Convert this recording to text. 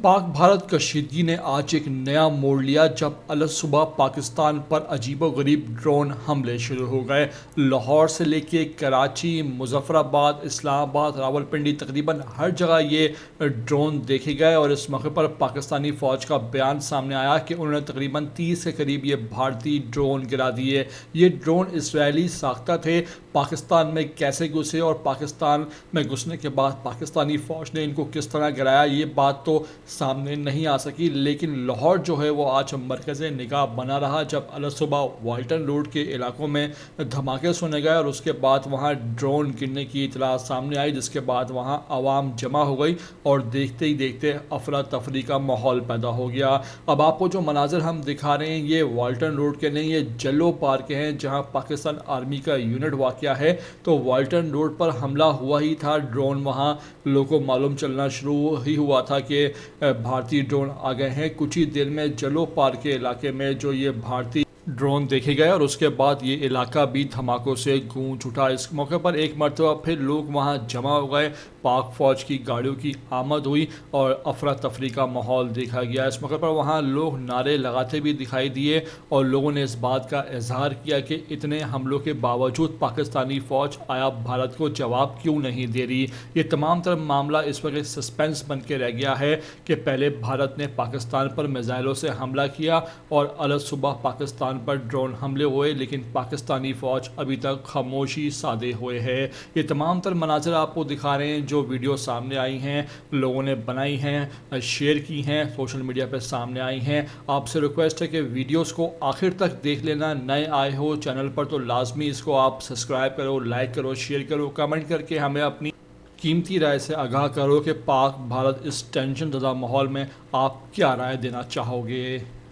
पाक भारत कशीदगी ने आज एक नया मोड़ लिया जब अलसुबह पाकिस्तान पर अजीबोगरीब ड्रोन हमले शुरू हो गए। लाहौर से लेके कराची, मुजफ्फराबाद, इस्लामाबाद, रावलपिंडी, तकरीबन हर जगह ये ड्रोन देखे गए और इस मौके पर पाकिस्तानी फ़ौज का बयान सामने आया कि उन्होंने तकरीबन 30 के करीब ये भारतीय ड्रोन गिरा दिए। ये ड्रोन इसराइली साख्ता थे। पाकिस्तान में कैसे घुसे और पाकिस्तान में घुसने के बाद पाकिस्तानी फ़ौज ने इनको किस तरह गिराया, ये बात तो सामने नहीं आ सकी। लेकिन लाहौर जो है वो आज मरकज़ निगाह बना रहा जब अलसुबह वाल्टन रोड के इलाकों में धमाके सुने गए और उसके बाद वहाँ ड्रोन गिरने की इतला सामने आई, जिसके बाद वहाँ आवाम जमा हो गई और देखते ही देखते अफरा तफरी का माहौल पैदा हो गया। अब आपको जो मनाजिर हम दिखा रहे हैं ये वाल्टन रोड के नहीं, ये जल्लो पार्क के हैं जहाँ पाकिस्तान आर्मी का यूनिट वाक़या है। तो वाल्टन रोड पर हमला हुआ ही था, ड्रोन वहाँ लोगों को मालूम चलना शुरू ही हुआ था कि भारतीय ड्रोन आ गए हैं। कुछ ही देर में जलो पार्क के इलाके में जो ये भारतीय ड्रोन देखे गए और उसके बाद ये इलाका भी धमाकों से गूंज उठा। इस मौके पर एक मरतबा फिर लोग वहाँ जमा हो गए, पाक फ़ौज की गाड़ियों की आमद हुई और अफरा तफरी का माहौल देखा गया। इस मौके पर वहाँ लोग नारे लगाते भी दिखाई दिए और लोगों ने इस बात का इजहार किया कि इतने हमलों के बावजूद पाकिस्तानी फ़ौज आया भारत को जवाब क्यों नहीं दे रही। ये तमाम तरह मामला इस वक्त सस्पेंस बन के रह गया है कि पहले भारत ने पाकिस्तान पर मिसाइलों से हमला किया और अलसुबह पाकिस्तान पर ड्रोन हमले हुए, लेकिन पाकिस्तानी फ़ौज अभी तक खामोशी साधे हुए है। ये तमाम तर मनाज़र आपको दिखा रहे हैं जो वीडियो सामने आई हैं, लोगों ने बनाई हैं, शेयर की हैं, सोशल मीडिया पर सामने आई हैं। आपसे रिक्वेस्ट है कि वीडियोस को आखिर तक देख लेना। नए आए हो चैनल पर तो लाजमी इसको आप सब्सक्राइब करो, लाइक करो, शेयर करो, कमेंट करके हमें अपनी कीमती राय से आगाह करो कि पाक भारत इस टेंशन ज़दा माहौल में आप क्या राय देना चाहोगे।